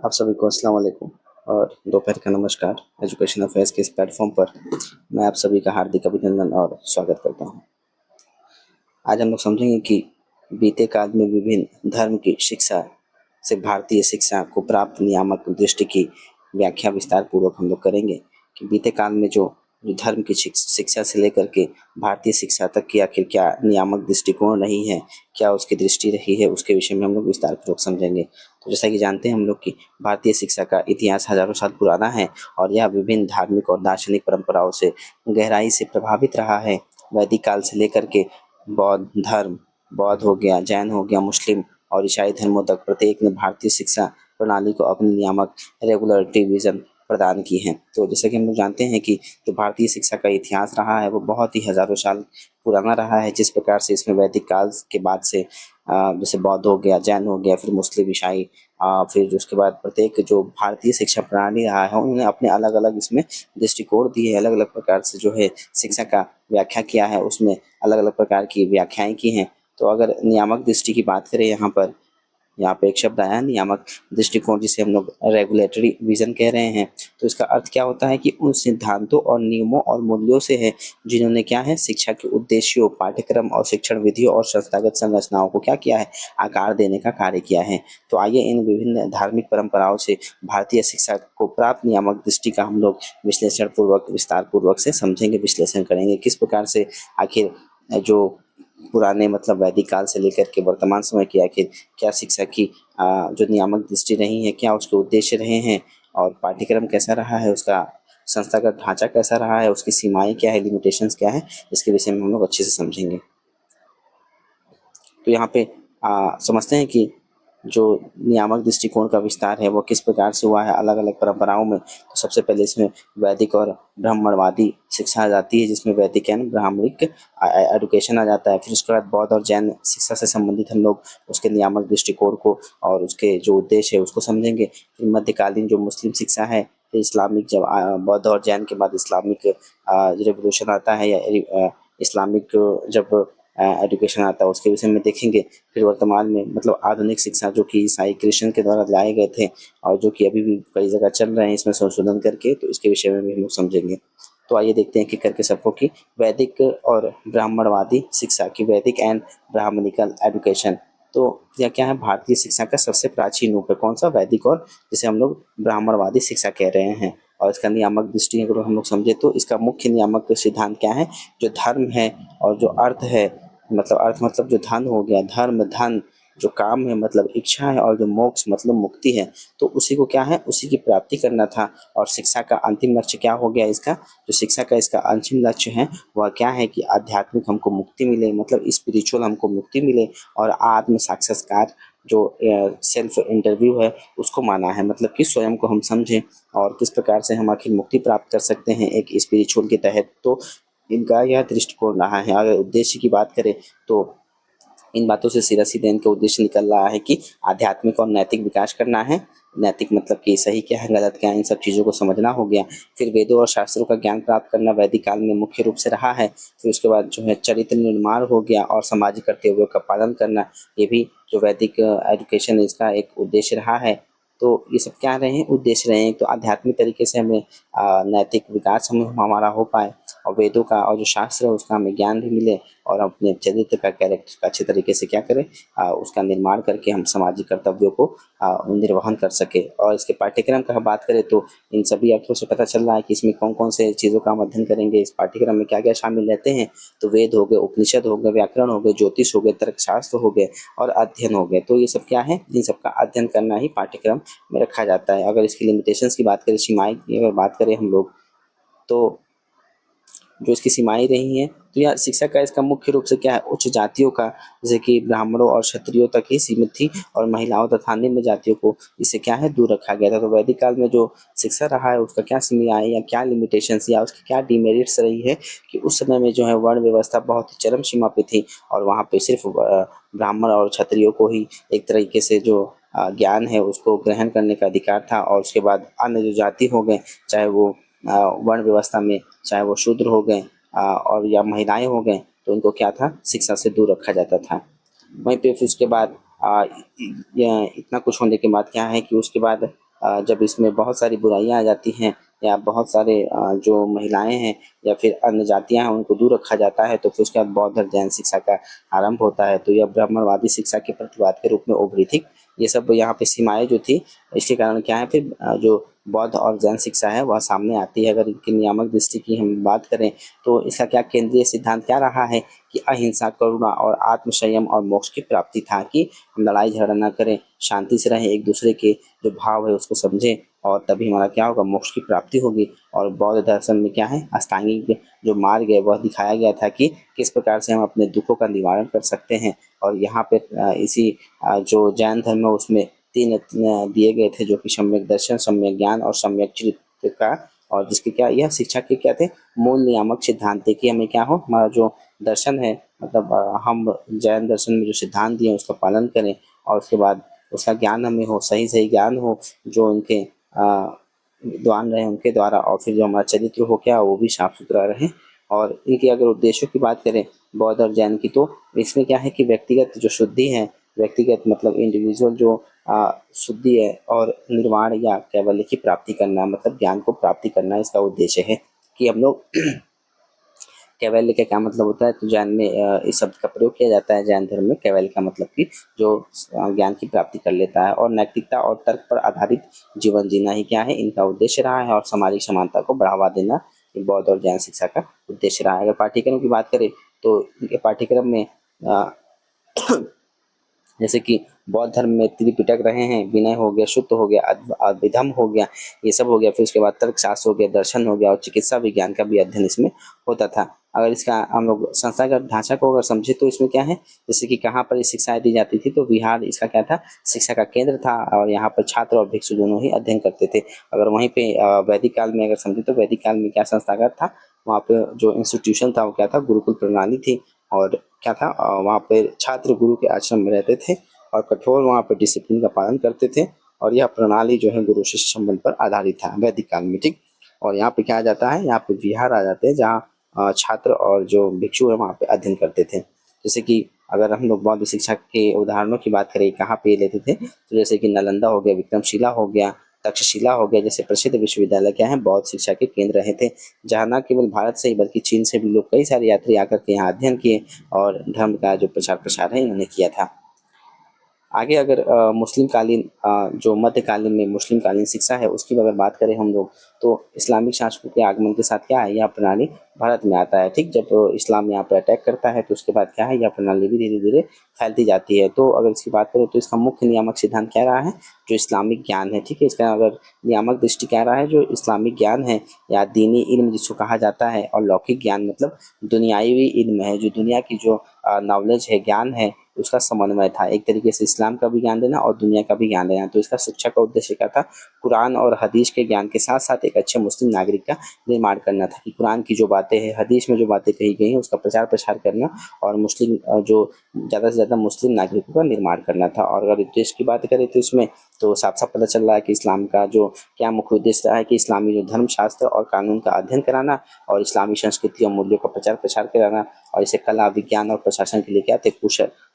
आप सभी को अस्सलाम वालेकुम और दोपहर का नमस्कार। एजुकेशन अफेयर्स के इस प्लेटफॉर्म पर मैं आप सभी का हार्दिक अभिनंदन और स्वागत करता हूं। आज हम लोग समझेंगे कि बीते काल में विभिन्न धर्म की शिक्षा से भारतीय शिक्षा को प्राप्त नियामक दृष्टि की व्याख्या विस्तार पूर्वक हम लोग करेंगे कि बीते काल में जो धर्म की शिक्षा से लेकर के भारतीय शिक्षा तक की आखिर क्या नियामक दृष्टिकोण रही है, क्या उसकी दृष्टि रही है, उसके विषय में हम लोग विस्तार पूर्वक समझेंगे। तो जैसा कि जानते हैं हम लोग कि भारतीय शिक्षा का इतिहास हजारों साल पुराना है और यह विभिन्न धार्मिक और दार्शनिक परंपराओं से गहराई से प्रभावित रहा है। वैदिक काल से लेकर के बौद्ध धर्म, बौद्ध हो गया, जैन हो गया, मुस्लिम और ईसाई धर्मों तक प्रत्येक ने भारतीय शिक्षा प्रणाली को अपनी नियामक रेगुलेटरी विजन प्रदान की हैं। तो जैसे कि हम लोग जानते हैं कि जो भारतीय शिक्षा का इतिहास रहा है वो बहुत ही हजारों साल पुराना रहा है। जिस प्रकार से इसमें वैदिक काल के बाद से जैसे बौद्ध हो गया, जैन हो गया, फिर मुस्लिम, ईसाई, फिर उसके बाद प्रत्येक जो भारतीय शिक्षा प्रणाली रहा है उन्होंने अपने अलग अलग इसमें दृष्टिकोण दिए, अलग अलग प्रकार से जो है शिक्षा का व्याख्या किया है, उसमें अलग अलग प्रकार की व्याख्याएं की हैं। तो अगर नियामक दृष्टि की बात करें यहाँ पे एक शब्द आया नियामक दृष्टिकोण, जिसे हम लोग रेगुलेटरी विजन कह रहे हैं। तो इसका अर्थ क्या होता है कि उन सिद्धांतों और नियमों और मूल्यों से है जिन्होंने क्या है शिक्षा के उद्देश्यों, पाठ्यक्रम और शिक्षण विधियों और संस्थागत संरचनाओं को क्या किया है, आकार देने का कार्य किया है। तो आइए इन विभिन्न धार्मिक परंपराओं से भारतीय शिक्षा को प्राप्त नियामक दृष्टि का हम लोग विश्लेषण पूर्वक, विस्तार पूर्वक से समझेंगे, विश्लेषण करेंगे किस प्रकार से आखिर जो पुराने मतलब वैदिक काल से लेकर के वर्तमान समय की आखिर क्या शिक्षा की जो नियामक दृष्टि रही है, क्या उसके उद्देश्य रहे हैं और पाठ्यक्रम कैसा रहा है, उसका संस्थागत ढांचा कैसा रहा है, उसकी सीमाएं क्या है, लिमिटेशंस क्या है, इसके विषय में हम लोग अच्छे से समझेंगे। तो यहाँ पे समझते हैं कि जो नियामक दृष्टिकोण का विस्तार है वो किस प्रकार से हुआ है अलग अलग परंपराओं में। तो सबसे पहले इसमें वैदिक और ब्राह्मणवादी शिक्षा आ जाती है, जिसमें वैदिक एंड ब्राह्मणिक एडुकेशन आ जाता है। फिर उसके बाद बौद्ध और जैन शिक्षा से संबंधित हम लोग उसके नियामक दृष्टिकोण को और उसके जो उद्देश्य है उसको समझेंगे। फिर मध्यकालीन जो मुस्लिम शिक्षा है, फिर इस्लामिक, जब बौद्ध और जैन के बाद इस्लामिक रिवोल्यूशन आता है या इस्लामिक जब एजुकेशन आता है उसके विषय में देखेंगे। फिर वर्तमान में मतलब आधुनिक शिक्षा जो कि ईसाई क्रिश्चियन के द्वारा लाए गए थे और जो कि अभी भी कई जगह चल रहे हैं इसमें संशोधन करके, तो इसके विषय में भी हम लोग समझेंगे। तो आइए देखते हैं कि करके सबको की वैदिक और ब्राह्मणवादी शिक्षा की, वैदिक एंड ब्राह्मणिकल एजुकेशन। तो यह क्या है, भारतीय शिक्षा का सबसे प्राचीन रूप है। कौन सा? वैदिक और जिसे हम लोग ब्राह्मणवादी शिक्षा कह रहे हैं। और इसका नियामक दृष्टि अगर हम लोग समझे तो इसका मुख्य नियामक सिद्धांत क्या है, जो धर्म है और जो अर्थ है, मतलब अर्थ मतलब जो धन हो गया, धर्म धन, जो काम है मतलब इच्छा है, और जो मोक्ष मतलब मुक्ति है, तो उसी को क्या है, उसी की प्राप्ति करना था। और शिक्षा का अंतिम लक्ष्य क्या हो गया, इसका जो शिक्षा का इसका अंतिम लक्ष्य है वह क्या है कि आध्यात्मिक हमको मुक्ति मिले, मतलब स्पिरिचुअल हमको मुक्ति मिले, और आत्म साक्षात्कार जो सेल्फ इंटरव्यू है उसको माना है, मतलब कि स्वयं को हम समझें और किस प्रकार से हम आखिर मुक्ति प्राप्त कर सकते हैं एक स्पिरिचुअल के तहत। तो इनका यह दृष्टिकोण रहा है। अगर उद्देश्य की बात करें तो इन बातों से सीधा सीधा इनका उद्देश्य निकल रहा है कि आध्यात्मिक और नैतिक विकास करना है। नैतिक मतलब कि सही क्या है, गलत क्या है, इन सब चीज़ों को समझना हो गया। फिर वेदों और शास्त्रों का ज्ञान प्राप्त करना वैदिक काल में मुख्य रूप से रहा है। फिर उसके बाद जो है चरित्र निर्माण हो गया और सामाजिक कर्तव्यों का पालन करना, ये भी जो वैदिक एजुकेशन है इसका एक उद्देश्य रहा है। तो ये सब क्या रहे हैं, उद्देश्य रहे हैं। तो आध्यात्मिक तरीके से हमें नैतिक विकास हमारा हो पाए, और वेदों का और जो शास्त्र है उसका हमें ज्ञान भी मिले, और अपने चरित्र का, कैरेक्टर का अच्छे तरीके से क्या करें, उसका निर्माण करके हम सामाजिक कर्तव्यों को निर्वहन कर सके। और इसके पाठ्यक्रम का बात करें तो इन सभी अर्थों से पता चल रहा है कि इसमें कौन कौन से चीज़ों का हम अध्ययन करेंगे, इस पाठ्यक्रम में क्या क्या शामिल रहते हैं। तो वेद हो गए, उपनिषद हो गए, व्याकरण हो गए, ज्योतिष हो गए, तर्कशास्त्र हो गए और अध्ययन हो गए। तो ये सब क्या है, इन सबका अध्ययन करना ही पाठ्यक्रम में रखा जाता है। अगर इसकी लिमिटेशंस की बात करें, सीमाएं की अगर बात करें हम लोग, तो जो इसकी सीमाएं रही हैं, तो यह शिक्षा का इसका मुख्य रूप से क्या है, उच्च जातियों का, जैसे कि ब्राह्मणों और क्षत्रियों तक ही सीमित थी, और महिलाओं तथा निम्न जातियों को इससे क्या है, दूर रखा गया था। तो वैदिक काल में जो शिक्षा रहा है उसका क्या सीमाएं या क्या लिमिटेशंस या उसकी क्या डिमेरिट्स रही है, कि उस समय में जो है वर्ण व्यवस्था बहुत ही चरम सीमा पे थी, और वहाँ पे सिर्फ ब्राह्मण और क्षत्रियों को ही एक तरीके से जो ज्ञान है उसको ग्रहण करने का अधिकार था। और उसके बाद अन्य जो जाति हो गए, चाहे वो वर्ण व्यवस्था में चाहे वो शूद्र हो गए और या महिलाएं हो गए, तो उनको क्या था, शिक्षा से दूर रखा जाता था। वहीं पे फिर उसके बाद इतना कुछ होने के बाद क्या है कि उसके बाद जब इसमें बहुत सारी बुराइयाँ आ जाती हैं या बहुत सारे जो महिलाएँ हैं या फिर अन्य जातियाँ हैं उनको दूर रखा जाता है, तो फिर उसके बाद बौद्ध और जैन शिक्षा का आरंभ होता है। तो यह ब्राह्मणवादी शिक्षा के प्रतिवाद के रूप में उभरी थी। ये सब यहाँ पे सीमाएँ जो थी, इसके कारण क्या है फिर जो बौद्ध और जैन शिक्षा है वह सामने आती है। अगर इनकी नियामक दृष्टि की हम बात करें तो इसका क्या केंद्रीय सिद्धांत क्या रहा है कि अहिंसा, करुणा और आत्मसंयम और मोक्ष की प्राप्ति था, कि हम लड़ाई झगड़ा ना करें, शांति से रहें, एक दूसरे के जो भाव है उसको समझें और तभी हमारा क्या होगा, मोक्ष की प्राप्ति होगी। और बौद्ध दर्शन में क्या है, अष्टांगिक जो मार्ग है वह दिखाया गया था कि किस प्रकार से हम अपने दुखों का निवारण कर सकते हैं। और यहाँ पे इसी जो जैन धर्म है उसमें 3 दिए गए थे, जो कि सम्यक दर्शन, सम्यक ज्ञान और सम्यक चरित्र का, और जिसके क्या यह शिक्षा के क्या थे, मूल नियामक सिद्धांत थे कि हमें क्या हो, हमारा जो दर्शन है मतलब हम जैन दर्शन में जो सिद्धांत दिए उसका पालन करें और उसके बाद उसका ज्ञान हमें हो, सही ज्ञान हो जो उनके विद्वान रहे उनके द्वारा, और फिर जो हमारा चरित्र हो क्या वो भी साफ सुथरा रहे। और इनके अगर उद्देश्यों की बात करें बौद्ध और जैन की, तो इसमें क्या है कि व्यक्तिगत जो शुद्धि है, व्यक्तिगत मतलब इंडिविजुअल जो शुद्धि है और निर्वाण या कैवल्य की प्राप्ति करना, मतलब ज्ञान को प्राप्ति करना इसका उद्देश्य है कि हम लोग कैवल्य का क्या मतलब होता है, तो जैन में इस शब्द का प्रयोग किया जाता है। जैन धर्म में कैवल्य का मतलब कि जो ज्ञान की प्राप्ति कर लेता है। और नैतिकता और तर्क पर आधारित जीवन जीना ही क्या है, इनका उद्देश्य रहा है। और सामाजिक समानता को बढ़ावा देना ये बौद्ध और जैन शिक्षा का उद्देश्य रहा है। अगर पाठ्यक्रम की बात करें तो इनके पाठ्यक्रम में जैसे कि बौद्ध धर्म में त्रिपिटक रहे हैं, विनय हो गया, शुद्ध हो गया, अभिधम हो गया, ये सब हो गया। फिर उसके बाद तर्कशास्त्र हो गया, दर्शन हो गया और चिकित्सा विज्ञान का भी अध्ययन इसमें होता था। अगर इसका हम लोग संस्थागत ढांचा को अगर समझे तो इसमें क्या है, जैसे कि कहाँ पर ये शिक्षाएं दी जाती थी, तो बिहार इसका क्या था, शिक्षा का केंद्र था और यहाँ पर छात्र और भिक्षु दोनों ही अध्ययन करते थे। अगर वहीं पे वैदिक काल में अगर समझे तो वैदिक काल में क्या संस्थागत था, वहाँ पे जो इंस्टीट्यूशन था वो क्या था, गुरुकुल प्रणाली थी। और क्या था, वहाँ पे छात्र गुरु के आश्रम में रहते थे और कठोर वहाँ पे डिसिप्लिन का पालन करते थे। और यह प्रणाली जो है गुरु शिष्य संबंध पर आधारित था वैदिक काल में, ठीक। और यहाँ पे क्या आ जाता है, यहाँ पे विहार आ जाते हैं जहाँ छात्र और जो भिक्षु है वहाँ पे अध्ययन करते थे। जैसे कि अगर हम लोग बौद्ध शिक्षा के उदाहरणों की बात करें कहाँ पे लेते थे, तो जैसे कि नालंदा हो गया, विक्रमशिला हो गया, तक्षशिला हो गया, जैसे प्रसिद्ध विश्वविद्यालय क्या है, बौद्ध शिक्षा के केंद्र रहे थे। जहाँ न केवल भारत से ही बल्कि चीन से भी लोग, कई सारे यात्री आकर के यहाँ अध्ययन किए और धर्म का जो प्रचार प्रसार है इन्होंने किया था। आगे अगर मुस्लिम कालीन जो मध्यकालीन में मुस्लिम कालीन शिक्षा है उसकी अगर बात करें हम लोग, तो इस्लामिक शासकों के आगमन के साथ क्या है, यह प्रणाली भारत में आता है, ठीक। जब इस्लाम यहाँ पर अटैक करता है तो उसके बाद क्या है, यह प्रणाली भी धीरे धीरे फैलती जाती है। तो अगर इसकी बात करें तो इसका मुख्य नियामक सिद्धांत क्या रहा है, जो इस्लामिक ज्ञान है, ठीक है। इसका अगर नियामक दृष्टि क्या रहा है, जो इस्लामिक ज्ञान है या दीनी इल्म जिसको कहा जाता है, और लौकिक ज्ञान मतलब दुनियावी इल्म है, जो दुनिया की जो नॉलेज है, ज्ञान है, उसका समन्वय था। एक तरीके से इस्लाम का भी ज्ञान देना और दुनिया का भी ज्ञान देना। तो इसका शिक्षा का उद्देश्य क्या था, कुरान और हदीस के ज्ञान के साथ साथ एक अच्छे मुस्लिम नागरिक का निर्माण करना था, कि कुरान की जो बातें हैं, हदीस में जो बातें कही गई हैं उसका प्रचार प्रसार करना और मुस्लिम जो ज़्यादा से ज़्यादा मुस्लिम नागरिकों का निर्माण करना था। और अगर उद्देश्य की बात करें तो इसमें तो साफ साफ पता चल रहा है कि इस्लाम का जो क्या मुख्य उद्देश्य रहा है, कि इस्लामी जो धर्मशास्त्र और कानून का अध्ययन कराना और इस्लामी संस्कृति और मूल्यों का प्रचार प्रसार कराना, और इसे कला, विज्ञान और प्रशासन के लिए क्या थे,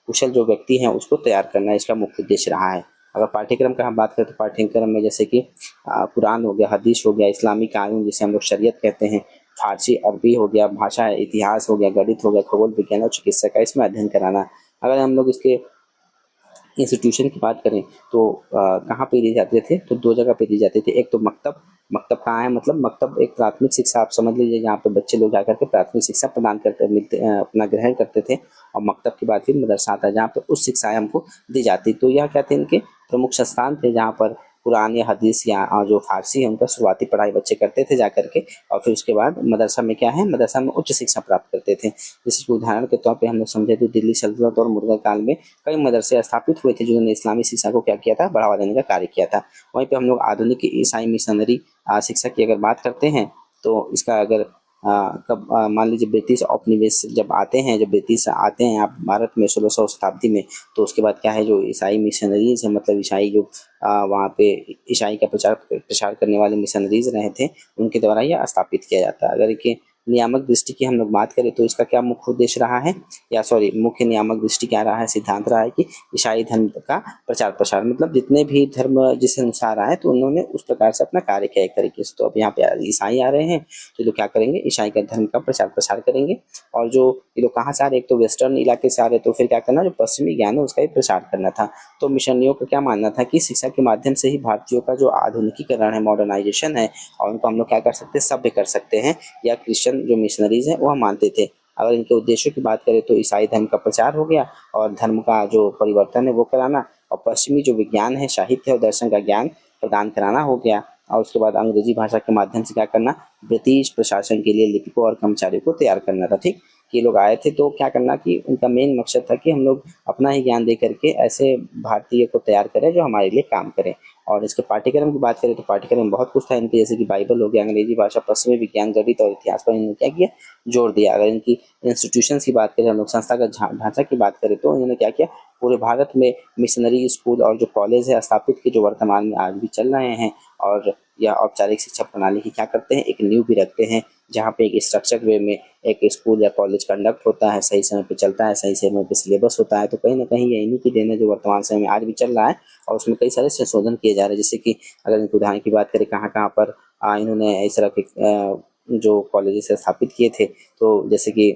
कुशल जो व्यक्ति हैं उसको तैयार करना इसका मुख्य उद्देश्य रहा है। अगर पाठ्यक्रम का हम बात करें तो पाठ्यक्रम में जैसे कि कुरान हो गया, हदीस हो गया, इस्लामी कानून जिसे हम लोग शरीयत कहते हैं, फारसी अरबी हो गया, भाषा इतिहास हो गया, गणित हो गया, खगोल विज्ञान और चिकित्सा का इसमें अध्ययन कराना। अगर हम लोग इसके इंस्टीट्यूशन की बात करें तो कहाँ पे दिए जाते थे, तो 2 जगह पे दिए जाते थे। एक तो मकतब, मकतब कहाँ है, मतलब मकतब एक प्राथमिक शिक्षा आप समझ लीजिए, जहाँ पे बच्चे लोग जाकर के प्राथमिक शिक्षा प्रदान करते मिलते अपना ग्रहण करते थे। और मकतब के बाद फिर मदरसा आता है जहाँ पे उच्च शिक्षाएं हमको दी जाती। तो यह क्या थे, इनके प्रमुख संस्थान थे जहाँ पर कुरान या हदीस या जो फारसी है उनका शुरुआती पढ़ाई बच्चे करते थे जा करके। और फिर उसके बाद मदरसा में क्या है, मदरसा में उच्च शिक्षा प्राप्त करते थे। जैसे कि उदाहरण के तौर पे हम लोग समझे तो दिल्ली सल्तनत और मुगल काल में कई मदरसे स्थापित हुए थे जिन्होंने इस्लामी शिक्षा को क्या किया था, बढ़ावा देने का कार्य किया था। वहीं पे हम लोग आधुनिक ईसाई मिशनरी शिक्षा की अगर बात करते हैं तो इसका अगर कब मान लीजिए ब्रिटिश औपनिवेश जब आते हैं, जब ब्रिटिश आते हैं यहाँ भारत में 1600 शताब्दी में, तो उसके बाद क्या है, जो ईसाई मिशनरीज है, मतलब ईसाई जो वहाँ पे ईसाई का प्रचार प्रसार करने वाले मिशनरीज रहे थे, उनके द्वारा यह स्थापित किया जाता है। अगर कि नियामक दृष्टि की हम लोग बात करें तो इसका क्या मुख्य उद्देश्य रहा है, या सॉरी मुख्य नियामक दृष्टि क्या रहा है, सिद्धांत रहा है कि ईसाई धर्म का प्रचार प्रसार, मतलब जितने भी धर्म जिस अनुसार आए तो उन्होंने उस प्रकार से अपना कार्य किया एक तरीके से। तो अब यहाँ पे ईसाई आ रहे हैं तो ये लोग क्या करेंगे, ईसाई का धर्म का प्रचार प्रसार करेंगे। और जो ये लोग कहाँ से आ रहे, एक तो वेस्टर्न इलाके से आ रहे, तो फिर क्या करना, जो पश्चिमी ज्ञान है उसका ही प्रचार करना था। तो मिशनरियों का क्या मानना था कि शिक्षा के माध्यम से ही भारतीयों का जो आधुनिकीकरण है, मॉडर्नाइजेशन है, और उनको हम लोग क्या कर सकते हैं, सभ्य कर सकते हैं, या क्रिश्चियन जो मिशनरीज हैं वह मानते थे। अगर इनके उद्देश्यों की बात करें तो ईसाई धर्म का प्रचार हो गया और धर्म का जो परिवर्तन है वो कराना, और पश्चिमी जो विज्ञान है, साहित्य और दर्शन का ज्ञान प्रदान कराना हो गया। और उसके बाद अंग्रेजी भाषा के माध्यम से क्या करना, ब्रिटिश प्रशासन के लिए लिपिकों और कर्मचारियों को तैयार करना था। ठीक, ये लोग आए थे तो क्या करना कि उनका मेन मकसद था कि हम लोग अपना ही ज्ञान दे करके ऐसे भारतीय को तैयार करें जो हमारे लिए काम करें। और इसके पाठ्यक्रम की बात करें तो पाठ्यक्रम में बहुत कुछ था इनके, जैसे कि बाइबल हो गया, अंग्रेजी भाषा, पश्चिमी विज्ञान, गणित और इतिहास पर इन्होंने क्या किया, जोर दिया। अगर इनकी इंस्टीट्यूशंस की बात करें, हम लोग संस्थागत ढांचा की बात करें तो इन्होंने क्या किया, पूरे भारत में मिशनरी स्कूल और जो कॉलेज है स्थापित किए, जो वर्तमान में आज भी चल रहे हैं। और यह औपचारिक शिक्षा प्रणाली की क्या करते हैं, एक नींव भी रखते हैं, जहाँ पे एक स्ट्रक्चर्ड वे में एक स्कूल या कॉलेज कंडक्ट होता है, सही समय पे चलता है, सही समय पे सिलेबस होता है। तो कहीं ना कहीं ये इन्हीं की देन है जो वर्तमान समय में आज भी चल रहा है, और उसमें कई सारे संशोधन किए जा रहे हैं। जैसे कि अगर इनके उदाहरण की बात करें, कहाँ कहाँ पर इन्होंने इस तरह के जो कॉलेजेस स्थापित किए थे, तो जैसे कि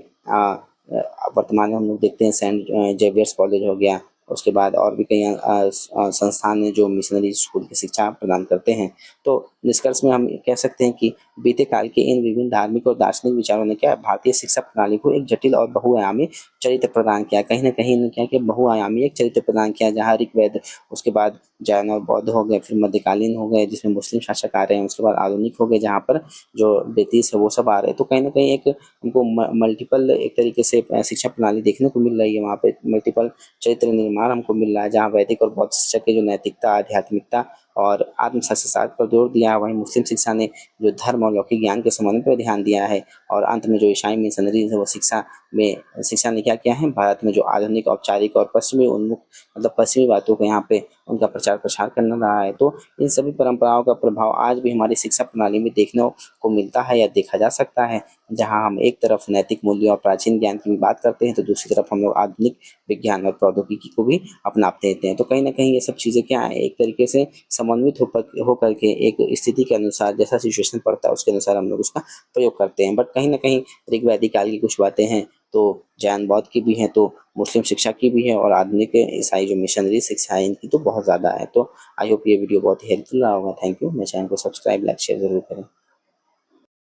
वर्तमान में हम लोग देखते हैं सेंट जेवियर्स कॉलेज हो गया, उसके बाद और भी कई संस्थान हैं जो मिशनरी स्कूल की शिक्षा प्रदान करते हैं। तो निष्कर्ष में हम कह सकते हैं कि बीते काल के इन विभिन्न धार्मिक और दार्शनिक विचारों ने क्या भारतीय शिक्षा प्रणाली को एक जटिल और बहुआयामी चरित्र प्रदान किया। कहीं ना कहीं इन्होंने क्या किया, बहुआयामी एक चरित्र प्रदान किया, जहाँ ऋग्वेद, उसके बाद जैन और बौद्ध हो गए, फिर मध्यकालीन हो गए जिसमें मुस्लिम शासक आ रहे हैं, उसके बाद आधुनिक हो गए जहाँ पर जो ब्रिटिश है वो सब आ रहे हैं। तो कहीं ना कहीं एक हमको मल्टीपल एक तरीके से शिक्षा प्रणाली देखने को मिल रही है। वहाँ पे मल्टीपल चरित्र निर्माण हमको मिल रहा है, जहाँ वैदिक और बौद्ध शिक्षा की जो नैतिकता, आध्यात्मिकता और आत्म शास्त्र पर जोर दिया है, वहीं मुस्लिम शिक्षा ने जो धर्म और लौकिक ज्ञान के समन्वय पर ध्यान दिया है। और अंत में जो ईसाई मिशनरीज है वो शिक्षा ने क्या किया है, भारत में जो आधुनिक, औपचारिक और पश्चिमी उन्मुख, मतलब पश्चिमी बातों को यहाँ पे उनका प्रचार प्रसार करना रहा है। तो इन सभी परंपराओं का प्रभाव आज भी हमारी शिक्षा प्रणाली में देखने को मिलता है या देखा जा सकता है, जहाँ हम एक तरफ नैतिक मूल्यों और प्राचीन ज्ञान की भी बात करते हैं तो दूसरी तरफ हम लोग आधुनिक विज्ञान और प्रौद्योगिकी को भी अपनाते हैं। तो कहीं ना कहीं ये सब चीज़ें क्या है, एक तरीके से समन्वित होकर के एक स्थिति के अनुसार, जैसा सिचुएशन पड़ता है उसके अनुसार हम लोग उसका प्रयोग करते हैं। बट कहीं ना कहीं ऋग्वैदिक काल की कुछ बातें हैं तो जैन बौद्ध की भी हैं, तो मुस्लिम शिक्षा की भी है, और आधुनिक ईसाई जो मिशनरी शिक्षा है इनकी तो बहुत ज़्यादा है। तो आई होप ये वीडियो बहुत ही हेल्पफुल रहा होगा। Thank you. मेरे चैनल को सब्सक्राइब, लाइक, शेयर जरूर करें।